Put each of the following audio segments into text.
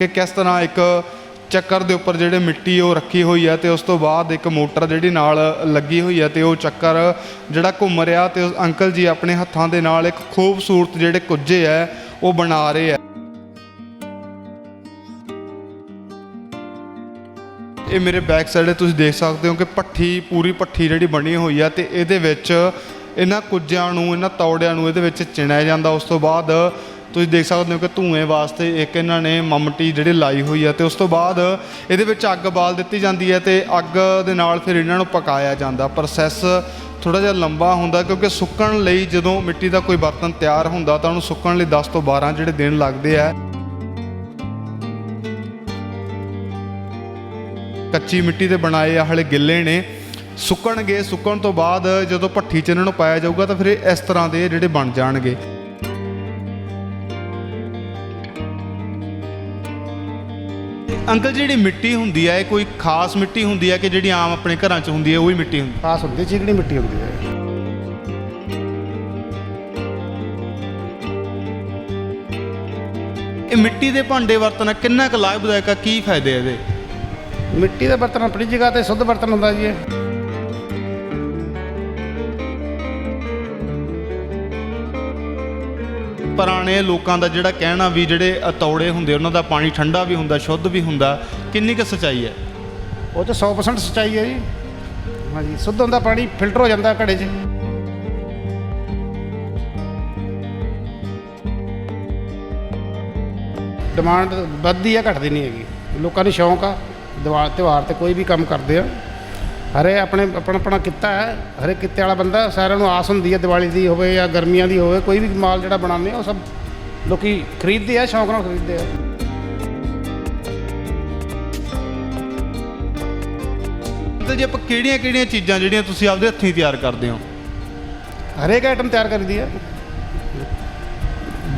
कि किस तरह एक ਚੱਕਰ ਦੇ ਉੱਪਰ ਜਿਹੜੇ ਮਿੱਟੀ ਉਹ ਰੱਖੀ ਹੋਈ ਹੈ ਤੇ ਉਸ ਤੋਂ ਬਾਅਦ ਇੱਕ ਮੋਟਰ ਜਿਹੜੀ ਨਾਲ ਲੱਗੀ ਹੋਈ ਹੈ ਤੇ ਉਹ ਚੱਕਰ ਜਿਹੜਾ ਘੁੰਮ ਰਿਹਾ ਤੇ ਅੰਕਲ ਜੀ ਆਪਣੇ ਹੱਥਾਂ ਦੇ ਨਾਲ ਇੱਕ ਖੂਬਸੂਰਤ ਜਿਹੜੇ ਕੁੱਜੇ ਹੈ ਉਹ ਬਣਾ ਰਹੇ ਹੈ। ਇਹ ਮੇਰੇ ਬੈਕ ਸਾਈਡ ਤੁਸੀਂ ਦੇਖ ਸਕਦੇ ਹੋ ਕਿ ਭੱਠੀ ਪੂਰੀ ਭੱਠੀ ਜਿਹੜੀ ਬਣੀ ਹੋਈ ਹੈ ਤੇ ਇਹਦੇ ਵਿੱਚ ਇਹਨਾਂ ਕੁੱਜਿਆਂ ਨੂੰ ਇਹਨਾਂ ਤੌੜਿਆਂ ਨੂੰ ਇਹਦੇ ਵਿੱਚ ਚਿਣਿਆ ਜਾਂਦਾ। ਉਸ ਤੋਂ ਬਾਅਦ ਤੁਸੀਂ ਦੇਖ ਸਕਦੇ ਹੋ ਕਿ ਧੂਏ ਵਾਸਤੇ ਇੱਕ ਇਹਨਾਂ ਨੇ ਮਮਟੀ ਜਿਹੜੀ ਲਾਈ ਹੋਈ ਹੈ ਤੇ ਉਸ ਤੋਂ ਬਾਅਦ ਇਹਦੇ ਵਿੱਚ ਅੱਗ ਬਾਲ ਦਿੱਤੀ ਜਾਂਦੀ ਹੈ ਤੇ ਅੱਗ ਦੇ ਨਾਲ ਫਿਰ ਇਹਨਾਂ ਨੂੰ ਪਕਾਇਆ ਜਾਂਦਾ। ਪ੍ਰੋਸੈਸ ਥੋੜਾ ਜਿਹਾ ਲੰਬਾ ਹੁੰਦਾ ਕਿਉਂਕਿ ਸੁੱਕਣ ਲਈ ਜਦੋਂ ਮਿੱਟੀ ਦਾ ਕੋਈ ਬਰਤਨ ਤਿਆਰ ਹੁੰਦਾ ਤਾਂ ਉਹਨੂੰ ਸੁੱਕਣ ਲਈ 10 ਤੋਂ 12 ਜਿਹੜੇ ਦਿਨ ਲੱਗਦੇ ਆ। ਕੱਚੀ ਮਿੱਟੀ ਦੇ ਬਣਾਏ ਆ ਹਲੇ ਗਿੱਲੇ ਨੇ, ਸੁੱਕਣਗੇ। ਸੁੱਕਣ ਤੋਂ ਬਾਅਦ ਜਦੋਂ ਭੱਠੀ 'ਚ ਇਹਨਾਂ ਨੂੰ ਪਾਇਆ ਜਾਊਗਾ ਤਾਂ ਫਿਰ ਇਹ ਇਸ ਤਰ੍ਹਾਂ ਦੇ ਜਿਹੜੇ ਬਣ ਜਾਣਗੇ। ਅੰਕਲ ਜਿਹੜੀ ਮਿੱਟੀ ਹੁੰਦੀ ਹੈ ਇਹ ਕੋਈ ਖਾਸ ਮਿੱਟੀ ਹੁੰਦੀ ਹੈ ਕਿ ਜਿਹੜੀ ਆਮ ਆਪਣੇ ਘਰਾਂ 'ਚ ਹੁੰਦੀ ਹੈ ਉਹੀ ਮਿੱਟੀ ਹੁੰਦੀ? ਖਾਸ ਹੁੰਦੀ, ਚੀਕਣੀ ਮਿੱਟੀ ਹੁੰਦੀ ਹੈ। ਇਹ ਮਿੱਟੀ ਦੇ ਭਾਂਡੇ ਵਰਤਣਾ ਕਿੰਨਾ ਕੁ ਲਾਭਦਾਇਕ ਆ, ਕੀ ਫਾਇਦੇ ਇਹਦੇ? ਮਿੱਟੀ ਦਾ ਬਰਤਨ ਆਪਣੀ ਜਗ੍ਹਾ ਤੇ ਸ਼ੁੱਧ ਬਰਤਨ ਹੁੰਦਾ ਜੀ ਇਹ। ਪੁਰਾਣੇ ਲੋਕਾਂ ਦਾ ਜਿਹੜਾ ਕਹਿਣਾ ਵੀ ਜਿਹੜੇ ਤੌੜੇ ਹੁੰਦੇ ਉਹਨਾਂ ਦਾ ਪਾਣੀ ਠੰਡਾ ਵੀ ਹੁੰਦਾ, ਸ਼ੁੱਧ ਵੀ ਹੁੰਦਾ, ਕਿੰਨੀ ਕੁ ਸੱਚਾਈ ਹੈ? ਉਹ ਤਾਂ 100% ਸੱਚਾਈ ਹੈ ਜੀ। ਹਾਂਜੀ, ਸ਼ੁੱਧ ਹੁੰਦਾ ਪਾਣੀ, ਫਿਲਟਰ ਹੋ ਜਾਂਦਾ ਘੜੇ 'ਚ। ਡਿਮਾਂਡ ਵੱਧਦੀ ਹੈ, ਘਟਦੀ ਨਹੀਂ ਹੈਗੀ। ਲੋਕਾਂ ਨੂੰ ਸ਼ੌਂਕ ਆ, ਤਿਉਹਾਰ ਤੇ ਕੋਈ ਵੀ ਕੰਮ ਕਰਦੇ ਆ। ਹਰੇ ਆਪਣਾ ਕਿੱਤਾ ਹੈ, ਹਰੇ ਕਿੱਤੇ ਵਾਲਾ ਬੰਦਾ, ਸਾਰਿਆਂ ਨੂੰ ਆਸ ਹੁੰਦੀ ਹੈ ਦੀਵਾਲੀ ਦੀ ਹੋਵੇ ਜਾਂ ਗਰਮੀਆਂ ਦੀ ਹੋਵੇ, ਕੋਈ ਵੀ ਮਾਲ ਜਿਹੜਾ ਬਣਾਉਂਦੇ ਉਹ ਸਭ ਲੋਕੀ ਖਰੀਦਦੇ ਆ, ਸ਼ੌਂਕ ਨਾਲ ਖਰੀਦਦੇ ਆ। ਤੇ ਜੇ ਆਪਾਂ ਕਿਹੜੀਆਂ ਚੀਜ਼ਾਂ ਜਿਹੜੀਆਂ ਤੁਸੀਂ ਆਪਦੇ ਹੱਥੀਂ ਤਿਆਰ ਕਰਦੇ ਹੋ? ਹਰੇਕ ਆਈਟਮ ਤਿਆਰ ਕਰੀਦੀ ਆ।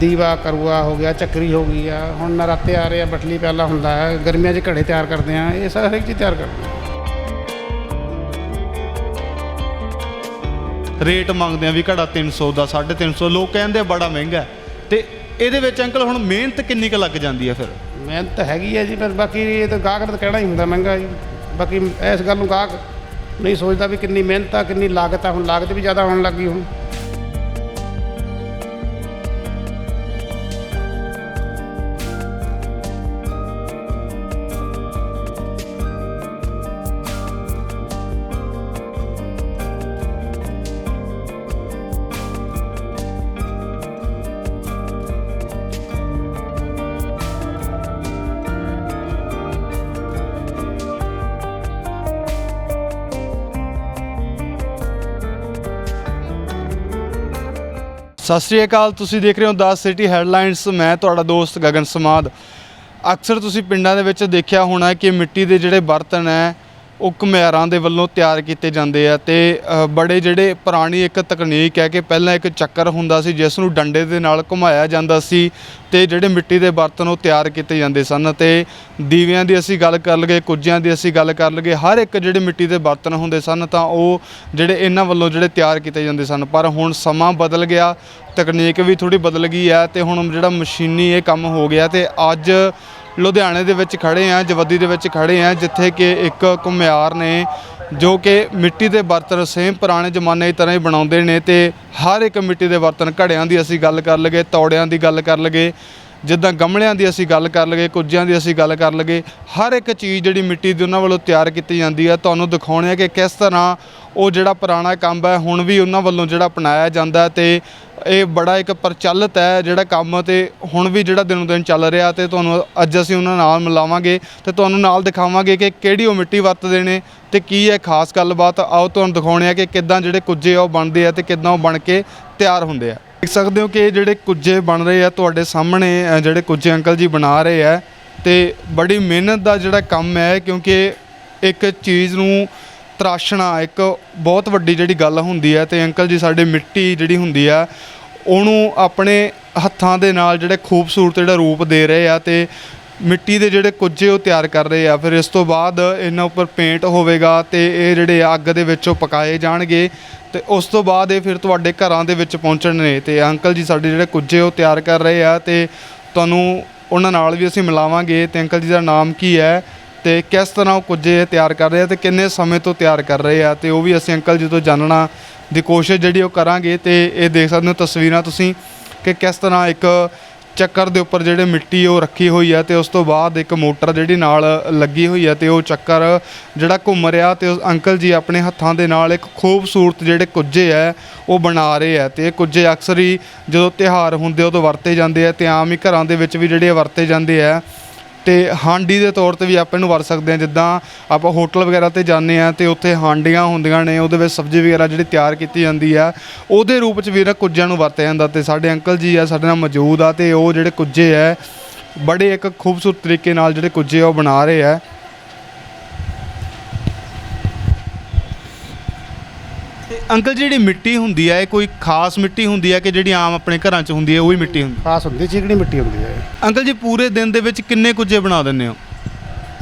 ਦੀਵਾ ਕਰੂਆ ਹੋ ਗਿਆ, ਚੱਕਰੀ ਹੋ ਗਈ ਆ, ਹੁਣ ਨਰਾਤੇ ਆ ਰਹੇ ਆ, ਬਟਲੀ ਪਿਆਲਾ ਹੁੰਦਾ ਹੈ, ਗਰਮੀਆਂ 'ਚ ਘੜੇ ਤਿਆਰ ਕਰਦੇ ਆ, ਇਹ ਸਾਰਾ ਹਰੇਕ ਚੀਜ਼ ਤਿਆਰ ਕਰਦੇ ਆ। ਰੇਟ ਮੰਗਦੇ ਆ ਵੀ ਘੜਾ 300 ਦਾ, 350, ਲੋਕ ਕਹਿੰਦੇ ਆ ਬੜਾ ਮਹਿੰਗਾ। ਤੇ ਇਹਦੇ ਵਿੱਚ ਅੰਕਲ ਹੁਣ ਮਿਹਨਤ ਕਿੰਨੀ ਕੁ ਲੱਗ ਜਾਂਦੀ ਹੈ? ਫਿਰ ਮਿਹਨਤ ਹੈਗੀ ਹੈ ਜੀ, ਪਰ ਬਾਕੀ ਇਹ ਤਾਂ ਗਾਹਕ ਦਾ ਕਹਿਣਾ ਹੀ ਹੁੰਦਾ ਮਹਿੰਗਾ ਜੀ। ਬਾਕੀ ਇਸ ਗੱਲ ਨੂੰ ਗਾਹਕ ਨਹੀਂ ਸੋਚਦਾ ਵੀ ਕਿੰਨੀ ਮਿਹਨਤ ਆ, ਕਿੰਨੀ ਲਾਗਤ ਆ। ਹੁਣ ਲਾਗਤ ਵੀ ਜ਼ਿਆਦਾ ਹੋਣ ਲੱਗ ਗਈ ਹੁਣ। ਸਤਿ ਸ਼੍ਰੀ ਅਕਾਲ, ਤੁਸੀਂ ਦੇਖ ਰਹੇ ਹੋ 10 ਸਿਟੀ ਹੈਡਲਾਈਨਸ। ਮੈਂ ਤੁਹਾਡਾ ਦੋਸਤ ਗਗਨ ਸਮਾਦ। ਅਕਸਰ ਤੁਸੀਂ ਪਿੰਡਾਂ ਦੇ ਵਿੱਚ ਦੇਖਿਆ ਹੋਣਾ ਕਿ ਮਿੱਟੀ ਦੇ ਜਿਹੜੇ ਬਰਤਨ ਹੈ ਉਹ ਘੁਮਿਆਰਾਂ ਦੇ ਵੱਲੋਂ ਤਿਆਰ ਕੀਤੇ ਜਾਂਦੇ ਆ ਤੇ ਬੜੇ ਜਿਹੜੇ ਪੁਰਾਣੀ ਇੱਕ ਤਕਨੀਕ ਹੈ ਕਿ ਪਹਿਲਾਂ ਇੱਕ ਚੱਕਰ ਹੁੰਦਾ ਸੀ ਜਿਸ ਨੂੰ ਡੰਡੇ ਦੇ ਨਾਲ ਘੁਮਾਇਆ ਜਾਂਦਾ ਸੀ ਤੇ ਜਿਹੜੇ ਮਿੱਟੀ ਦੇ ਬਰਤਨ ਉਹ ਤਿਆਰ ਕੀਤੇ ਜਾਂਦੇ ਸਨ। ਤੇ ਦੀਵਿਆਂ ਦੀ ਅਸੀਂ ਗੱਲ ਕਰ ਲਈਏ, ਕੁੱਜਿਆਂ ਦੀ ਅਸੀਂ ਗੱਲ ਕਰ ਲਈਏ, ਹਰ ਇੱਕ ਜਿਹੜੇ ਮਿੱਟੀ ਦੇ ਬਰਤਨ ਹੁੰਦੇ ਸਨ ਤਾਂ ਉਹ ਜਿਹੜੇ ਇਹਨਾਂ ਵੱਲੋਂ ਜਿਹੜੇ ਤਿਆਰ ਕੀਤੇ ਜਾਂਦੇ ਸਨ। ਪਰ ਹੁਣ ਸਮਾਂ ਬਦਲ ਗਿਆ, ਤਕਨੀਕ ਵੀ ਥੋੜ੍ਹੀ ਬਦਲ ਗਈ ਹੈ ਤੇ ਹੁਣ ਜਿਹੜਾ ਮਸ਼ੀਨੀ ਇਹ ਕੰਮ ਹੋ ਗਿਆ। ਤੇ ਅੱਜ ਲੁਧਿਆਣੇ ਦੇ ਵਿੱਚ ਖੜ੍ਹੇ ਹਾਂ, ਜਵੱਦੀ ਦੇ ਵਿੱਚ ਖੜ੍ਹੇ ਹਾਂ, ਜਿੱਥੇ ਕਿ ਇੱਕ ਘੁਮਿਆਰ ਨੇ ਜੋ ਕਿ ਮਿੱਟੀ ਦੇ ਬਰਤਨ ਸੇਮ ਪੁਰਾਣੇ ਜ਼ਮਾਨੇ ਦੀ ਤਰ੍ਹਾਂ ਹੀ ਬਣਾਉਂਦੇ ਨੇ। ਤੇ ਹਰ ਇੱਕ ਮਿੱਟੀ ਦੇ ਬਰਤਨ, ਘੜਿਆਂ ਦੀ ਅਸੀਂ ਗੱਲ ਕਰ ਲਈਏ, ਤੌੜਿਆਂ ਦੀ ਗੱਲ ਕਰ ਲਈਏ, ਜਿੱਦਾਂ ਗਮਲਿਆਂ ਦੀ ਅਸੀਂ ਗੱਲ ਕਰ ਲਈਏ, ਕੁੱਜਿਆਂ ਦੀ ਅਸੀਂ ਗੱਲ ਕਰ ਲਈਏ, ਹਰ ਇੱਕ ਚੀਜ਼ ਜਿਹੜੀ ਮਿੱਟੀ ਦੀ ਉਹਨਾਂ ਵੱਲੋਂ ਤਿਆਰ ਕੀਤੀ ਜਾਂਦੀ ਹੈ। ਤੁਹਾਨੂੰ ਦਿਖਾਉਣੇ ਆ ਕਿ ਕਿਸ ਤਰ੍ਹਾਂ ਉਹ ਜਿਹੜਾ ਪੁਰਾਣਾ ਕੰਮ ਹੈ ਹੁਣ ਵੀ ਉਹਨਾਂ ਵੱਲੋਂ ਜਿਹੜਾ ਅਪਣਾਇਆ ਜਾਂਦਾ ਤੇ ਇਹ ਬੜਾ ਇੱਕ ਪ੍ਰਚਲਿਤ ਹੈ ਜਿਹੜਾ ਕੰਮ ਤੇ ਹੁਣ ਵੀ ਜਿਹੜਾ ਦਿਨੋਂ ਦਿਨ ਚੱਲ ਰਿਹਾ। ਤੇ ਤੁਹਾਨੂੰ ਅੱਜ ਅਸੀਂ ਉਹਨਾਂ ਨਾਲ ਮਿਲਾਵਾਂਗੇ ਤੇ ਤੁਹਾਨੂੰ ਨਾਲ ਦਿਖਾਵਾਂਗੇ ਕਿ ਕਿਹੜੀ ਉਹ ਮਿੱਟੀ ਵਰਤਦੇ ਨੇ ਤੇ ਕੀ ਹੈ ਖਾਸ ਗੱਲਬਾਤ। ਆਓ ਤੁਹਾਨੂੰ ਦਿਖਾਉਣੇ ਆ ਕਿ ਕਿੱਦਾਂ ਜਿਹੜੇ ਕੁੱਜੇ ਆ ਉਹ ਬਣਦੇ ਆ ਤੇ ਕਿੱਦਾਂ ਉਹ ਬਣ ਕੇ ਤਿਆਰ ਹੁੰਦੇ ਆ। ਦੇਖ ਸਕਦੇ ਹੋ ਕਿ ਜਿਹੜੇ ਕੁੱਜੇ ਬਣ ਰਹੇ ਆ ਤੁਹਾਡੇ ਸਾਹਮਣੇ, ਜਿਹੜੇ ਕੁੱਜੇ ਅੰਕਲ ਜੀ ਬਣਾ ਰਹੇ ਆ ਤੇ ਬੜੀ ਮਿਹਨਤ ਦਾ ਜਿਹੜਾ ਕੰਮ ਹੈ ਕਿਉਂਕਿ ਇੱਕ ਚੀਜ਼ ਨੂੰ ਤਰਾਸ਼ਣਾ ਇੱਕ ਬਹੁਤ ਵੱਡੀ ਜਿਹੜੀ ਗੱਲ ਹੁੰਦੀ ਹੈ। ਤੇ ਅੰਕਲ ਜੀ ਸਾਡੇ ਮਿੱਟੀ ਜਿਹੜੀ ਹੁੰਦੀ ਆ ਉਹਨੂੰ ਆਪਣੇ ਹੱਥਾਂ ਦੇ ਨਾਲ ਜਿਹੜੇ ਖੂਬਸੂਰਤ ਜਿਹੜਾ ਰੂਪ ਦੇ ਰਹੇ ਆ ਤੇ ਮਿੱਟੀ ਦੇ ਜਿਹੜੇ ਕੁੱਜੇ ਉਹ ਤਿਆਰ ਕਰ ਰਹੇ ਆ। ਫਿਰ ਇਸ ਤੋਂ ਬਾਅਦ ਇਹਨਾਂ ਉੱਪਰ ਪੇਂਟ ਹੋਵੇਗਾ ਤੇ ਇਹ ਜਿਹੜੇ ਅੱਗ ਦੇ ਵਿੱਚ ਉਹ ਪਕਾਏ ਜਾਣਗੇ ਤੇ ਉਸ ਤੋਂ ਬਾਅਦ ਇਹ ਫਿਰ ਤੁਹਾਡੇ ਘਰਾਂ ਦੇ ਵਿੱਚ ਪਹੁੰਚਣ ਨੇ। ਤੇ ਅੰਕਲ ਜੀ ਸਾਡੇ ਜਿਹੜੇ ਕੁੱਜੇ ਉਹ ਤਿਆਰ ਕਰ ਰਹੇ ਆ ਤੇ ਤੁਹਾਨੂੰ ਉਹਨਾਂ ਨਾਲ ਵੀ ਅਸੀਂ ਮਿਲਾਵਾਂਗੇ ਤੇ ਅੰਕਲ ਜੀ ਦਾ ਨਾਮ ਕੀ ਹੈ ਤੇ ਕਿਸ ਤਰ੍ਹਾਂ ਉਹ ਕੁੱਜੇ ਤਿਆਰ ਕਰ ਰਹੇ ਆ ਤੇ ਕਿੰਨੇ ਸਮੇਂ ਤੋਂ ਤਿਆਰ ਕਰ ਰਹੇ ਆ ਤੇ ਉਹ ਵੀ ਅਸੀਂ ਅੰਕਲ ਜੀ ਤੋਂ ਜਾਣਨਾ ਦੀ ਕੋਸ਼ਿਸ਼ ਜਿਹੜੀ ਉਹ ਕਰਾਂਗੇ। ਤੇ ਇਹ ਦੇਖ ਸਕਦੇ ਹੋ ਤਸਵੀਰਾਂ ਤੁਸੀਂ ਕਿ ਕਿਸ ਤਰ੍ਹਾਂ ਇੱਕ ਚੱਕਰ ਦੇ ਉੱਪਰ ਜਿਹੜੇ ਮਿੱਟੀ ਉਹ ਰੱਖੀ ਹੋਈ ਹੈ ਤੇ ਉਸ ਤੋਂ ਬਾਅਦ ਇੱਕ ਮੋਟਰ ਜਿਹੜੀ ਨਾਲ ਲੱਗੀ ਹੋਈ ਹੈ ਤੇ ਉਹ ਚੱਕਰ ਜਿਹੜਾ ਘੁੰਮ ਰਿਹਾ ਤੇ ਉਸ ਅੰਕਲ ਜੀ ਆਪਣੇ ਹੱਥਾਂ ਦੇ ਨਾਲ ਇੱਕ ਖੂਬਸੂਰਤ ਜਿਹੜੇ ਕੁੱਜੇ ਹੈ ਉਹ ਬਣਾ ਰਹੇ ਆ। ਤੇ ਇਹ ਕੁੱਜੇ ਅਕਸਰ ਹੀ ਜਦੋਂ ਤਿਉਹਾਰ ਹੁੰਦੇ ਉਦੋਂ ਵਰਤੇ ਜਾਂਦੇ ਆ ਤੇ ਆਮ ਹੀ ਘਰਾਂ ਦੇ ਵਿੱਚ ਵੀ ਜਿਹੜੇ ਵਰਤੇ ਜਾਂਦੇ ਆ ਤੇ ਹਾਂਡੀ ਦੇ ਤੌਰ ਤੇ ਵੀ ਆਪਾਂ ਇਹਨੂੰ ਵਰਤ ਸਕਦੇ ਹਾਂ। ਜਿੱਦਾਂ ਆਪਾਂ ਹੋਟਲ ਵਗੈਰਾ ਤੇ ਜਾਂਦੇ ਆ ਤੇ ਉੱਥੇ ਹਾਂਡੀਆਂ ਹੁੰਦੀਆਂ ਨੇ, ਉਹਦੇ ਵਿੱਚ ਸਬਜ਼ੀ ਵਗੈਰਾ ਜਿਹੜੀ ਤਿਆਰ ਕੀਤੀ ਜਾਂਦੀ ਆ ਉਹਦੇ ਰੂਪ 'ਚ ਵੀ ਇਹਨਾਂ ਕੁੱਜਿਆਂ ਨੂੰ ਵਰਤਿਆ ਜਾਂਦਾ। ਤੇ ਸਾਡੇ ਅੰਕਲ ਜੀ ਆ ਸਾਡੇ ਨਾਲ ਮੌਜੂਦ ਆ ਤੇ ਉਹ ਜਿਹੜੇ ਕੁੱਜੇ ਆ ਬੜੇ ਇੱਕ ਖੂਬਸੂਰਤ ਤਰੀਕੇ ਨਾਲ ਜਿਹੜੇ ਕੁੱਜੇ ਉਹ ਬਣਾ ਰਹੇ ਆ। ਤੇ ਅੰਕਲ ਜਿਹੜੀ ਮਿੱਟੀ ਹੁੰਦੀ ਹੈ ਇਹ ਕੋਈ ਖਾਸ ਮਿੱਟੀ ਹੁੰਦੀ ਹੈ ਕਿ ਜਿਹੜੀ ਆਮ ਆਪਣੇ ਘਰਾਂ 'ਚ ਹੁੰਦੀ ਹੈ ਉਹੀ ਮਿੱਟੀ ਹੁੰਦੀ? ਖਾਸ ਹੁੰਦੀ, ਚੀਕਣੀ ਮਿੱਟੀ ਹੁੰਦੀ ਹੈ। ਅੰਕਲ ਜੀ ਪੂਰੇ ਦਿਨ ਦੇ ਵਿੱਚ ਕਿੰਨੇ ਕੁੱਜੇ ਬਣਾ ਦਿੰਦੇ ਹੋ?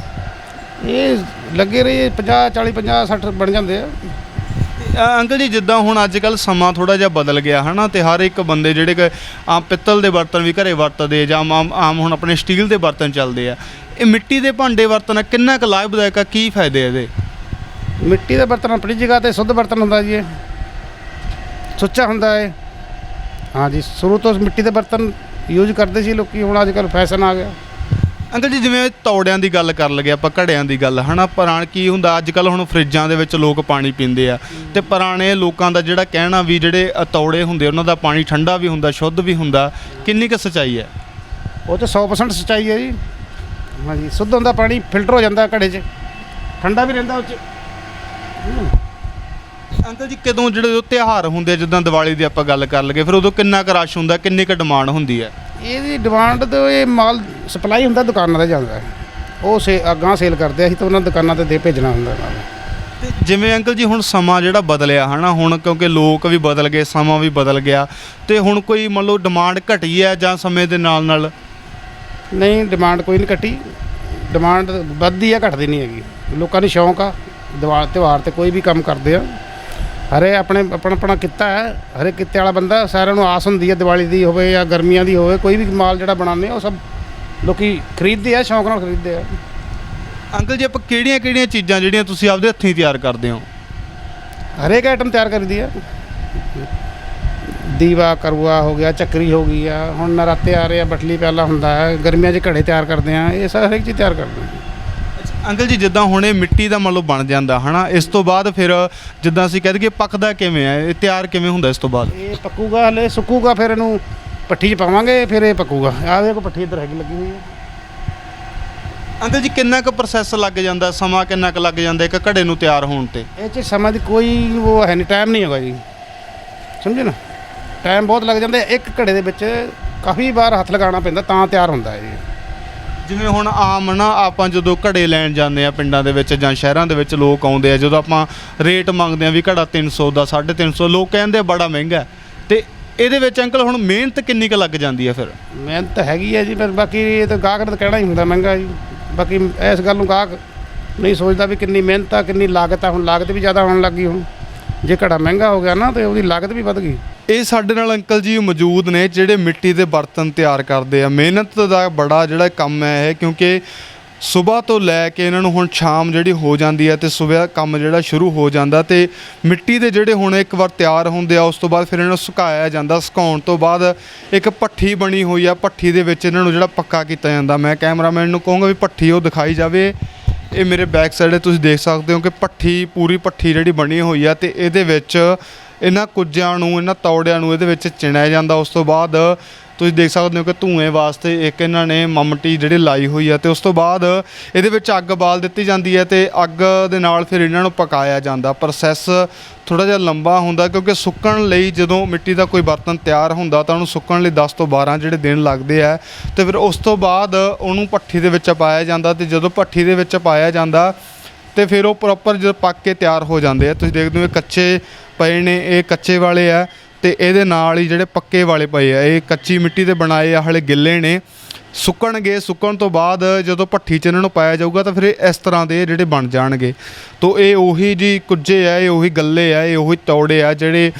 ਇਹ ਲੱਗੇ ਰਹੇ 50 40 50 60 ਬਣ ਜਾਂਦੇ ਆ। ਅੰਕਲ ਜੀ ਜਿੱਦਾਂ ਹੁਣ ਅੱਜ ਕੱਲ੍ਹ ਸਮਾਂ ਥੋੜ੍ਹਾ ਜਿਹਾ ਬਦਲ ਗਿਆ ਹੈ ਨਾ ਤੇ ਹਰ ਇੱਕ ਬੰਦੇ ਜਿਹੜੇ ਕਿ ਆਮ ਪਿੱਤਲ ਦੇ ਬਰਤਨ ਵੀ ਘਰੇ ਵਰਤਦੇ ਜਾਂ ਆਮ ਹੁਣ ਆਪਣੇ ਸਟੀਲ ਦੇ ਬਰਤਨ ਚੱਲਦੇ ਆ, ਇਹ ਮਿੱਟੀ ਦੇ ਭਾਂਡੇ ਵਰਤਣਾ ਕਿੰਨਾ ਕੁ ਲਾਭਦਾਇਕ ਆ, ਕੀ ਫਾਇਦੇ ਇਹਦੇ? ਮਿੱਟੀ ਦਾ ਬਰਤਨ ਆਪਣੀ ਜਗ੍ਹਾ ਤੇ ਸ਼ੁੱਧ ਬਰਤਨ ਹੁੰਦਾ ਜੀ, ਇਹ ਸੁੱਚਾ ਹੁੰਦਾ ਹੈ। ਹਾਂਜੀ, ਸ਼ੁਰੂ ਤੋਂ ਮਿੱਟੀ ਦੇ ਬਰਤਨ ਯੂਜ਼ ਕਰਦੇ ਸੀ ਲੋਕੀ, ਹੁਣ ਅੱਜ ਕੱਲ੍ਹ ਫੈਸ਼ਨ ਆ ਗਿਆ। ਅੰਕਲ ਜੀ ਜਿਵੇਂ ਤੌੜਿਆਂ ਦੀ ਗੱਲ ਕਰ ਲਗੇ ਆਪਾਂ, ਘੜਿਆਂ ਦੀ ਗੱਲ ਹੈ ਨਾ, ਪੁਰਾਣ ਕੀ ਹੁੰਦਾ ਅੱਜ ਕੱਲ੍ਹ ਹੁਣ ਫਰਿੱਜਾਂ ਦੇ ਵਿੱਚ ਲੋਕ ਪਾਣੀ ਪੀਂਦੇ ਆ ਤੇ ਪੁਰਾਣੇ ਲੋਕਾਂ ਦਾ ਜਿਹੜਾ ਕਹਿਣਾ ਵੀ ਜਿਹੜੇ ਤੌੜੇ ਹੁੰਦੇ ਉਹਨਾਂ ਦਾ ਪਾਣੀ ਠੰਡਾ ਵੀ ਹੁੰਦਾ, ਸ਼ੁੱਧ ਵੀ ਹੁੰਦਾ, ਕਿੰਨੀ ਕੁ ਸੱਚਾਈ ਹੈ? ਉਹ 'ਚ 100% ਸੱਚਾਈ ਹੈ ਜੀ। ਹਾਂਜੀ, ਸ਼ੁੱਧ ਹੁੰਦਾ ਪਾਣੀ, ਫਿਲਟਰ ਹੋ ਜਾਂਦਾ ਘੜੇ 'ਚ, ਠੰਡਾ ਵੀ ਰਹਿੰਦਾ ਉਹ 'ਚ। ਅੰਕਲ ਜੀ ਕਦੋਂ ਜਿਹੜੇ ਉਹ ਤਿਉਹਾਰ ਹੁੰਦੇ ਜਿੱਦਾਂ ਦੀਵਾਲੀ ਦੀ ਆਪਾਂ ਗੱਲ ਕਰ ਲਗੇ ਫਿਰ ਉਦੋਂ ਕਿੰਨਾ ਕੁ ਰਸ਼ ਹੁੰਦਾ, ਕਿੰਨੀ ਕੁ ਡਿਮਾਂਡ ਹੁੰਦੀ ਹੈ? ਇਹਦੀ ਡਿਮਾਂਡ ਤੋਂ ਇਹ ਮਾਲ ਸਪਲਾਈ ਹੁੰਦਾ ਦੁਕਾਨਾਂ 'ਤੇ ਜਾਂਦਾ ਹੈ, ਉਹ ਅੱਗਾਂ ਸੇਲ ਕਰਦੇ ਅਸੀਂ ਤਾਂ ਉਹਨਾਂ ਦੁਕਾਨਾਂ 'ਤੇ ਦੇ ਭੇਜਣਾ ਹੁੰਦਾ ਨਾਲ। ਤੇ ਜਿਵੇਂ ਅੰਕਲ ਜੀ ਹੁਣ ਸਮਾਂ ਜਿਹੜਾ ਬਦਲਿਆ ਹੈ ਨਾ, ਹੁਣ ਕਿਉਂਕਿ ਲੋਕ ਵੀ ਬਦਲ ਗਏ, ਸਮਾਂ ਵੀ ਬਦਲ ਗਿਆ ਤੇ ਹੁਣ ਕੋਈ ਮੰਨ ਲਓ ਡਿਮਾਂਡ ਘਟੀ ਹੈ ਜਾਂ ਸਮੇਂ ਦੇ ਨਾਲ ਨਾਲ? ਨਹੀਂ, ਡਿਮਾਂਡ ਕੋਈ ਨਹੀਂ ਘਟੀ, ਡਿਮਾਂਡ ਵੱਧਦੀ ਆ, ਘਟਦੀ ਨਹੀਂ ਹੈਗੀ। ਲੋਕਾਂ ਨੂੰ ਸ਼ੌਂਕ ਆ, ਤਿਉਹਾਰ 'ਤੇ ਕੋਈ ਵੀ ਕੰਮ ਕਰਦੇ ਆ। ਹਰੇ ਆਪਣਾ ਕਿੱਤਾ ਹੈ, ਹਰੇ ਕਿੱਤੇ ਵਾਲਾ ਬੰਦਾ, ਸਾਰਿਆਂ ਨੂੰ ਆਸ ਹੁੰਦੀ ਹੈ ਦੀਵਾਲੀ ਦੀ ਹੋਵੇ ਜਾਂ ਗਰਮੀਆਂ ਦੀ ਹੋਵੇ, ਕੋਈ ਵੀ ਮਾਲ ਜਿਹੜਾ ਬਣਾਉਂਦੇ ਉਹ ਸਭ ਲੋਕੀ ਖਰੀਦਦੇ ਆ, ਸ਼ੌਂਕ ਨਾਲ ਖਰੀਦਦੇ ਆ। ਅੰਕਲ ਜੀ ਆਪਾਂ ਕਿਹੜੀਆਂ ਚੀਜ਼ਾਂ ਜਿਹੜੀਆਂ ਤੁਸੀਂ ਆਪਦੇ ਹੱਥੀਂ ਤਿਆਰ ਕਰਦੇ ਹੋ? ਹਰੇਕ ਆਈਟਮ ਤਿਆਰ ਕਰੀਦੀ ਆ, ਦੀਵਾ ਕਰਵਾ ਹੋ ਗਿਆ, ਚੱਕਰੀ ਹੋ ਗਈ ਆ, ਹੁਣ ਨਰਾਤੇ ਆ ਰਹੇ ਆ, ਬਟਲੀ ਪਿਆਲਾ ਹੁੰਦਾ ਹੈ, ਗਰਮੀਆਂ 'ਚ ਘੜੇ ਤਿਆਰ ਕਰਦੇ ਆ, ਇਹ ਸਾਰਾ ਹਰੇਕ ਚੀਜ਼ ਤਿਆਰ ਕਰਦੇ ਆ। ਅੰਕਲ ਜੀ ਜਿੱਦਾਂ ਹੁਣ ਇਹ ਮਿੱਟੀ ਦਾ ਮੰਨ ਲਓ ਬਣ ਜਾਂਦਾ ਹੈ ਨਾ, ਇਸ ਤੋਂ ਬਾਅਦ ਫਿਰ ਜਿੱਦਾਂ ਅਸੀਂ ਕਹਿ ਦਈਏ ਪੱਕਦਾ ਕਿਵੇਂ ਹੈ, ਇਹ ਤਿਆਰ ਕਿਵੇਂ ਹੁੰਦਾ ਇਸ ਤੋਂ ਬਾਅਦ? ਇਹ ਪੱਕੂਗਾ, ਹਲੇ ਸੁੱਕੂਗਾ, ਫਿਰ ਇਹਨੂੰ ਭੱਠੀ 'ਚ ਪਾਵਾਂਗੇ, ਫਿਰ ਇਹ ਪੱਕੂਗਾ। ਆਹ ਦੇਖੋ ਭੱਠੀ ਇੱਧਰ ਹੈਗੀ ਲੱਗੀ ਹੋਈ ਹੈ। ਅੰਕਲ ਜੀ ਕਿੰਨਾ ਕੁ ਪ੍ਰੋਸੈਸ ਲੱਗ ਜਾਂਦਾ, ਸਮਾਂ ਕਿੰਨਾ ਕੁ ਲੱਗ ਜਾਂਦਾ ਇੱਕ ਘੜੇ ਨੂੰ ਤਿਆਰ ਹੋਣ ਤੇ? ਇਹ 'ਚ ਸਮਾਂ ਦੀ ਕੋਈ ਉਹ ਹੈ ਨਹੀਂ, ਟਾਈਮ ਨਹੀਂ ਹੈਗਾ ਜੀ, ਸਮਝੇ ਨਾ, ਟਾਈਮ ਬਹੁਤ ਲੱਗ ਜਾਂਦਾ। ਇੱਕ ਘੜੇ ਦੇ ਵਿੱਚ ਕਾਫੀ ਵਾਰ ਹੱਥ ਲਗਾਉਣਾ ਪੈਂਦਾ ਤਾਂ ਤਿਆਰ ਹੁੰਦਾ ਹੈ ਜੀ। ਜਿਵੇਂ ਹੁਣ ਆਮ ਨਾ ਆਪਾਂ ਜਦੋਂ ਘੜੇ ਲੈਣ ਜਾਂਦੇ ਆ ਪਿੰਡਾਂ ਦੇ ਵਿੱਚ ਜਾਂ ਸ਼ਹਿਰਾਂ ਦੇ ਵਿੱਚ ਲੋਕ ਆਉਂਦੇ ਆ, ਜਦੋਂ ਆਪਾਂ ਰੇਟ ਮੰਗਦੇ ਆ ਵੀ ਘੜਾ 300 ਦਾ 350, ਲੋਕ ਕਹਿੰਦੇ ਬੜਾ ਮਹਿੰਗਾ, ਤੇ ਇਹਦੇ ਵਿੱਚ ਅੰਕਲ ਹੁਣ ਮਿਹਨਤ ਕਿੰਨੀ ਕੁ ਲੱਗ ਜਾਂਦੀ ਹੈ? ਫਿਰ ਮਿਹਨਤ ਹੈਗੀ ਹੈ ਜੀ, ਪਰ ਬਾਕੀ ਇਹ ਤਾਂ ਗਾਹਕ ਨੇ ਤਾਂ ਕਹਿਣਾ ਹੀ ਹੁੰਦਾ ਮਹਿੰਗਾ ਜੀ। ਬਾਕੀ ਇਸ ਗੱਲ ਨੂੰ ਗਾਹਕ ਨਹੀਂ ਸੋਚਦਾ ਵੀ ਕਿੰਨੀ ਮਿਹਨਤ ਆ, ਕਿੰਨੀ ਲਾਗਤ ਆ। ਹੁਣ ਲਾਗਤ ਵੀ ਜ਼ਿਆਦਾ ਹੋਣ ਲੱਗ ਗਈ, ਹੁਣ ਜੇ ਘੜਾ ਮਹਿੰਗਾ ਹੋ ਗਿਆ ਨਾ ਤੇ ਉਹਦੀ ਲਾਗਤ ਵੀ ਵੱਧ ਗਈ। ਇਹ ਸਾਡੇ ਨਾਲ ਅੰਕਲ ਜੀ ਮੌਜੂਦ ਨੇ ਜਿਹੜੇ ਮਿੱਟੀ ਦੇ ਬਰਤਨ ਤਿਆਰ ਕਰਦੇ ਆ। ਮਿਹਨਤ ਦਾ ਬੜਾ ਜਿਹੜਾ ਕੰਮ ਹੈ ਇਹ, ਕਿਉਂਕਿ ਸਵੇਰ ਤੋਂ ਲੈ ਕੇ ਇਹਨਾਂ ਨੂੰ ਹੁਣ ਸ਼ਾਮ ਜਿਹੜੀ ਹੋ ਜਾਂਦੀ ਹੈ ਤੇ ਸਵੇਰ ਕੰਮ ਜਿਹੜਾ ਸ਼ੁਰੂ ਹੋ ਜਾਂਦਾ ਤੇ ਮਿੱਟੀ ਦੇ ਜਿਹੜੇ ਹੁਣ ਇੱਕ ਵਾਰ ਤਿਆਰ ਹੁੰਦੇ ਆ ਉਸ ਤੋਂ ਬਾਅਦ ਫਿਰ ਇਹਨਾਂ ਨੂੰ ਸੁਕਾਇਆ ਜਾਂਦਾ। ਸੁਕਾਉਣ ਤੋਂ ਬਾਅਦ ਇੱਕ ਭੱਠੀ ਬਣੀ ਹੋਈ ਆ, ਭੱਠੀ ਦੇ ਵਿੱਚ ਇਹਨਾਂ ਨੂੰ ਜਿਹੜਾ ਪੱਕਾ ਕੀਤਾ ਜਾਂਦਾ। ਮੈਂ ਕੈਮਰਾਮੈਨ ਨੂੰ ਕਹੂੰਗਾ ਵੀ ਭੱਠੀ ਉਹ ਦਿਖਾਈ ਜਾਵੇ। ਇਹ ਮੇਰੇ ਬੈਕ ਸਾਈਡ ਤੁਸੀਂ ਦੇਖ ਸਕਦੇ ਹੋ ਕਿ ਭੱਠੀ, ਪੂਰੀ ਭੱਠੀ ਜਿਹੜੀ ਬਣੀ ਹੋਈ ਆ ਤੇ ਇਹਦੇ ਵਿੱਚ ਇਹਨਾਂ ਕੁੱਜਿਆਂ ਨੂੰ, ਇਹਨਾਂ ਤੌੜਿਆਂ ਨੂੰ ਇਹਦੇ ਵਿੱਚ ਚਿਣਿਆ ਜਾਂਦਾ। ਉਸ ਤੋਂ ਬਾਅਦ ਤੁਸੀਂ ਦੇਖ ਸਕਦੇ ਹੋ ਕਿ ਧੂਏ ਵਾਸਤੇ ਇੱਕ ਇਹਨਾਂ ਨੇ ਮਮਟੀ ਜਿਹੜੀ ਲਾਈ ਹੋਈ ਆ ਤੇ ਉਸ ਤੋਂ ਬਾਅਦ ਇਹਦੇ ਵਿੱਚ ਅੱਗ ਬਾਲ ਦਿੱਤੀ ਜਾਂਦੀ ਹੈ ਤੇ ਅੱਗ ਦੇ ਨਾਲ ਫਿਰ ਇਹਨਾਂ ਨੂੰ ਪਕਾਇਆ ਜਾਂਦਾ। ਪ੍ਰੋਸੈਸ ਥੋੜ੍ਹਾ ਜਿਹਾ ਲੰਬਾ ਹੁੰਦਾ ਕਿਉਂਕਿ ਸੁੱਕਣ ਲਈ ਜਦੋਂ ਮਿੱਟੀ ਦਾ ਕੋਈ ਬਰਤਨ ਤਿਆਰ ਹੁੰਦਾ ਤਾਂ ਉਹਨੂੰ ਸੁੱਕਣ ਲਈ 10 ਤੋਂ 12 ਜਿਹੜੇ ਦਿਨ ਲੱਗਦੇ ਆ ਤੇ ਫਿਰ ਉਸ ਤੋਂ ਬਾਅਦ ਉਹਨੂੰ ਭੱਠੀ ਦੇ ਵਿੱਚ ਪਾਇਆ ਜਾਂਦਾ ਤੇ ਜਦੋਂ ਭੱਠੀ ਦੇ ਵਿੱਚ ਪਾਇਆ ਜਾਂਦਾ ਤੇ ਫਿਰ ਉਹ ਪ੍ਰੋਪਰ ਜਦੋਂ ਪੱਕ ਕੇ ਤਿਆਰ ਹੋ ਜਾਂਦੇ ਆ। ਤੁਸੀਂ ਦੇਖਦੇ ਹੋ ਕੱਚੇ ਪਏ ਨੇ, ਇਹ ਕੱਚੇ ਵਾਲੇ ਆ ਤੇ ਇਹਦੇ ਨਾਲ ਹੀ ਜਿਹੜੇ ਪੱਕੇ ਵਾਲੇ ਪਏ ਆ ਇਹ ਕੱਚੀ ਮਿੱਟੀ ਦੇ ਬਣਾਏ ਆ, ਹਲੇ ਗਿੱਲੇ ਨੇ। ਸੁੱਕਣਗੇ, ਸੁੱਕਣ ਤੋਂ ਬਾਅਦ ਜਦੋਂ ਭੱਠੀ 'ਚ ਇਹਨਾਂ ਨੂੰ ਪਾਇਆ ਜਾਊਗਾ ਤਾਂ ਫਿਰ ਇਹ ਇਸ ਤਰ੍ਹਾਂ ਦੇ ਜਿਹੜੇ ਬਣ ਜਾਣਗੇ। ਤੋ ਇਹ ਉਹੀ ਜੀ ਕੁੱਜੇ ਆ, ਇਹ ਉਹੀ ਗੱਲੇ ਆ, ਇਹ ਉਹੀ ਤੌੜੇ ਆ ਜਿਹੜੇ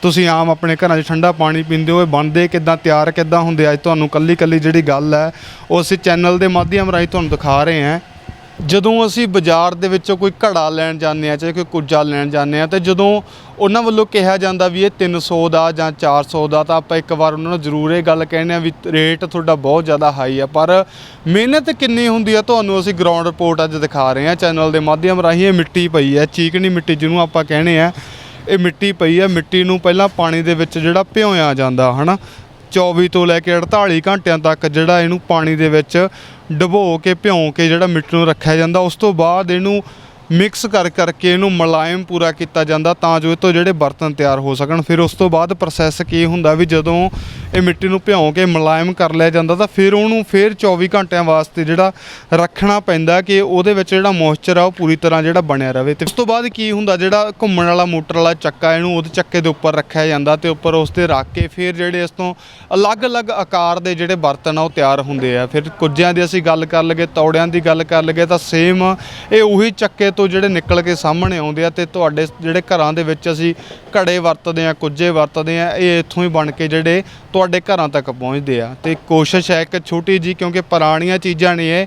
ਤੁਸੀਂ ਆਮ ਆਪਣੇ ਘਰਾਂ 'ਚ ਠੰਡਾ ਪਾਣੀ ਪੀਂਦੇ ਹੋ, ਇਹ ਬਣਦੇ ਕਿੱਦਾਂ, ਤਿਆਰ ਕਿੱਦਾਂ ਹੁੰਦੇ, ਅੱਜ ਤੁਹਾਨੂੰ ਕੱਲੀ ਜਿਹੜੀ ਗੱਲ ਹੈ ਉਹ ਅਸੀਂ ਚੈਨਲ ਦੇ ਮਾਧਿਅਮ ਰਾਹੀਂ ਤੁਹਾਨੂੰ ਦਿਖਾ ਰਹੇ ਹਾਂ। ਜਦੋਂ ਅਸੀਂ ਬਾਜ਼ਾਰ ਦੇ ਵਿੱਚੋਂ ਕੋਈ ਘੜਾ ਲੈਣ ਜਾਂਦੇ ਹਾਂ, ਚਾਹੇ ਕੋਈ ਕੁੱਜਾ ਲੈਣ ਜਾਂਦੇ ਹਾਂ, ਅਤੇ ਜਦੋਂ ਉਹਨਾਂ ਵੱਲੋਂ ਕਿਹਾ ਜਾਂਦਾ ਵੀ ਇਹ 300 ਦਾ ਜਾਂ 400 ਦਾ, ਤਾਂ ਆਪਾਂ ਇੱਕ ਵਾਰ ਉਹਨਾਂ ਨੂੰ ਜ਼ਰੂਰ ਇਹ ਗੱਲ ਕਹਿੰਦੇ ਹਾਂ ਵੀ ਰੇਟ ਤੁਹਾਡਾ ਬਹੁਤ ਜ਼ਿਆਦਾ ਹਾਈ ਆ, ਪਰ ਮਿਹਨਤ ਕਿੰਨੀ ਹੁੰਦੀ ਆ ਤੁਹਾਨੂੰ ਅਸੀਂ ਗਰਾਊਂਡ ਰਿਪੋਰਟ ਅੱਜ ਦਿਖਾ ਰਹੇ ਹਾਂ ਚੈਨਲ ਦੇ ਮਾਧਿਅਮ ਰਾਹੀਂ। ਇਹ ਮਿੱਟੀ ਪਈ ਹੈ, ਚੀਕਣੀ ਮਿੱਟੀ ਜਿਹਨੂੰ ਆਪਾਂ ਕਹਿੰਦੇ ਆ, ਇਹ ਮਿੱਟੀ ਪਈ ਹੈ। ਮਿੱਟੀ ਨੂੰ ਪਹਿਲਾਂ ਪਾਣੀ ਦੇ ਵਿੱਚ ਜਿਹੜਾ ਭਿਓਂਇਆ ਜਾਂਦਾ ਹੈ ਨਾ, 24 ਤੋਂ ਲੈ ਕੇ 48 ਘੰਟਿਆਂ ਤੱਕ ਜਿਹੜਾ ਇਹਨੂੰ ਪਾਣੀ ਦੇ ਵਿੱਚ ਡੁਬੋ ਕੇ ਭਿਉਂ ਕੇ ਜਿਹੜਾ ਮਿੱਟੀ ਨੂੰ ਰੱਖਿਆ ਜਾਂਦਾ। ਉਸ ਤੋਂ ਬਾਅਦ ਇਹਨੂੰ ਮਿਕਸ ਕਰਕੇ ਇਹਨੂੰ ਮੁਲਾਇਮ ਪੂਰਾ ਕੀਤਾ ਜਾਂਦਾ ਤਾਂ ਜੋ ਇਹ ਤੋਂ ਜਿਹੜੇ ਬਰਤਨ ਤਿਆਰ ਹੋ ਸਕਣ। ਫਿਰ ਉਸ ਤੋਂ ਬਾਅਦ ਪ੍ਰੋਸੈਸ ਕੀ ਹੁੰਦਾ ਵੀ ਜਦੋਂ ਇਹ ਮਿੱਟੀ ਨੂੰ ਭਿਉਂ ਕੇ ਮੁਲਾਇਮ ਕਰ ਲਿਆ ਜਾਂਦਾ ਤਾਂ ਫਿਰ ਉਹਨੂੰ ਫਿਰ 24 ਘੰਟਿਆਂ ਵਾਸਤੇ ਜਿਹੜਾ ਰੱਖਣਾ ਪੈਂਦਾ ਕਿ ਉਹਦੇ ਵਿੱਚ ਜਿਹੜਾ ਮੋਇਸਚਰ ਆ ਉਹ ਪੂਰੀ ਤਰ੍ਹਾਂ ਜਿਹੜਾ ਬਣਿਆ ਰਹੇ। ਤੇ ਉਸ ਤੋਂ ਬਾਅਦ ਕੀ ਹੁੰਦਾ, ਜਿਹੜਾ ਘੁੰਮਣ ਵਾਲਾ ਮੋਟਰ ਵਾਲਾ ਚੱਕਾ, ਇਹਨੂੰ ਉਹਦੇ ਚੱਕੇ ਦੇ ਉੱਪਰ ਰੱਖਿਆ ਜਾਂਦਾ ਤੇ ਉੱਪਰ ਉਸ 'ਤੇ ਰੱਖ ਕੇ ਫਿਰ ਜਿਹੜੇ ਇਸ ਤੋਂ ਅਲੱਗ-ਅਲੱਗ ਆਕਾਰ ਦੇ ਜਿਹੜੇ ਬਰਤਨ ਆ ਉਹ ਤਿਆਰ ਹੁੰਦੇ ਆ। ਫਿਰ ਕੁੱਜਿਆਂ ਦੀ ਅਸੀਂ ਗੱਲ ਕਰ ਲਈਏ, ਤੌੜਿਆਂ ਦੀ ਗੱਲ ਕਰ ਲਈਏ ਤਾਂ ਸੇਮ ਇਹ ਉਹੀ ਚੱਕੇ ਤੋਂ ਜਿਹੜੇ ਨਿਕਲ ਕੇ ਸਾਹਮਣੇ ਆਉਂਦੇ ਆ। ਤੇ ਤੁਹਾਡੇ ਜਿਹੜੇ ਘਰਾਂ ਦੇ ਵਿੱਚ ਅਸੀਂ ਘੜੇ ਵਰਤਦੇ ਆ, ਕੁੱਜੇ ਵਰਤਦੇ ਆ, ਇਹ ਇੱਥੋਂ ਹੀ ਬਣ ਕੇ ਜਿਹੜੇ ਤੁਹਾਡੇ ਘਰਾਂ ਤੱਕ ਪਹੁੰਚਦੇ ਆ। ਤੇ ਕੋਸ਼ਿਸ਼ ਹੈ ਇੱਕ ਛੋਟੀ ਜੀ, ਕਿਉਂਕਿ ਪੁਰਾਣੀਆਂ ਚੀਜ਼ਾਂ ਨੇ, ਇਹ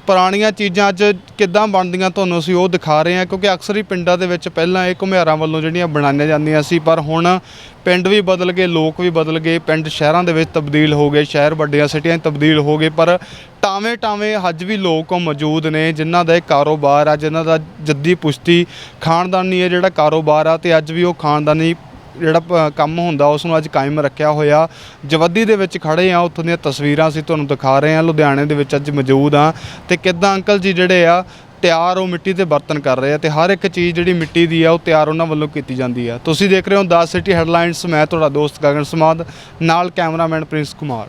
ਪੁਰਾਣੀਆਂ ਚੀਜ਼ਾਂ ਅੱਜ ਕਿੱਦਾਂ ਬਣਦੀਆਂ ਤੁਹਾਨੂੰ ਅਸੀਂ ਉਹ ਦਿਖਾ ਰਹੇ ਹਾਂ, ਕਿਉਂਕਿ ਅਕਸਰ ਹੀ ਪਿੰਡਾਂ ਦੇ ਵਿੱਚ ਪਹਿਲਾਂ ਇਹ ਘੁਮਿਆਰਾਂ ਵੱਲੋਂ ਜਿਹੜੀਆਂ ਬਣਾਈਆਂ ਜਾਂਦੀਆਂ ਸੀ, ਪਰ ਹੁਣ ਪਿੰਡ ਵੀ ਬਦਲ ਗਏ, ਲੋਕ ਵੀ ਬਦਲ ਗਏ, ਪਿੰਡ ਸ਼ਹਿਰਾਂ ਦੇ ਵਿੱਚ ਤਬਦੀਲ ਹੋ ਗਏ, ਸ਼ਹਿਰ ਵੱਡੀਆਂ ਸਿਟੀਆਂ 'ਚ ਤਬਦੀਲ ਹੋ ਗਏ, ਪਰ ਟਾਵੇਂ ਅੱਜ ਵੀ ਲੋਕ ਮੌਜੂਦ ਨੇ ਜਿਨ੍ਹਾਂ ਦਾ ਇਹ ਕਾਰੋਬਾਰ ਆ, ਜਿਨ੍ਹਾਂ ਦਾ ਜੱਦੀ ਪੁਸ਼ਤੀ ਖਾਨਦਾਨੀ ਇਹ ਜਿਹੜਾ ਕਾਰੋਬਾਰ ਆ, ਤੇ ਅੱਜ ਵੀ ਉਹ ਖਾਨਦਾਨੀ ਜਿਹੜਾ ਕੰਮ ਹੁੰਦਾ ਉਸ ਨੂੰ ਅੱਜ ਕਾਇਮ ਰੱਖਿਆ ਹੋਇਆ। ਜਵੱਦੀ ਦੇ ਵਿੱਚ ਖੜ੍ਹੇ ਆ, ਉੱਥੋਂ ਦੀਆਂ ਤਸਵੀਰਾਂ ਅਸੀਂ ਤੁਹਾਨੂੰ ਦਿਖਾ ਰਹੇ ਹਾਂ। ਲੁਧਿਆਣੇ ਦੇ ਵਿੱਚ ਅੱਜ ਮੌਜੂਦ ਆ ਤੇ ਕਿੱਦਾਂ ਅੰਕਲ ਜੀ ਜਿਹੜੇ ਆ ਤਿਆਰ ਉਹ ਮਿੱਟੀ ਦੇ ਬਰਤਨ ਕਰ ਰਹੇ ਆ, ਤੇ ਹਰ ਇੱਕ ਚੀਜ਼ ਜਿਹੜੀ ਮਿੱਟੀ ਦੀ ਆ ਉਹ ਤਿਆਰ ਉਹਨਾਂ ਵੱਲੋਂ ਕੀਤੀ ਜਾਂਦੀ ਆ। ਤੁਸੀਂ ਦੇਖ ਰਹੇ ਹੋ 10 ਸਿਟੀ ਹੈਡਲਾਈਨਸ, ਮੈਂ ਤੁਹਾਡਾ ਦੋਸਤ ਗਗਨ ਸਮਾਦ, ਨਾਲ ਕੈਮਰਾਮੈਨ ਪ੍ਰਿੰਸ ਕੁਮਾਰ।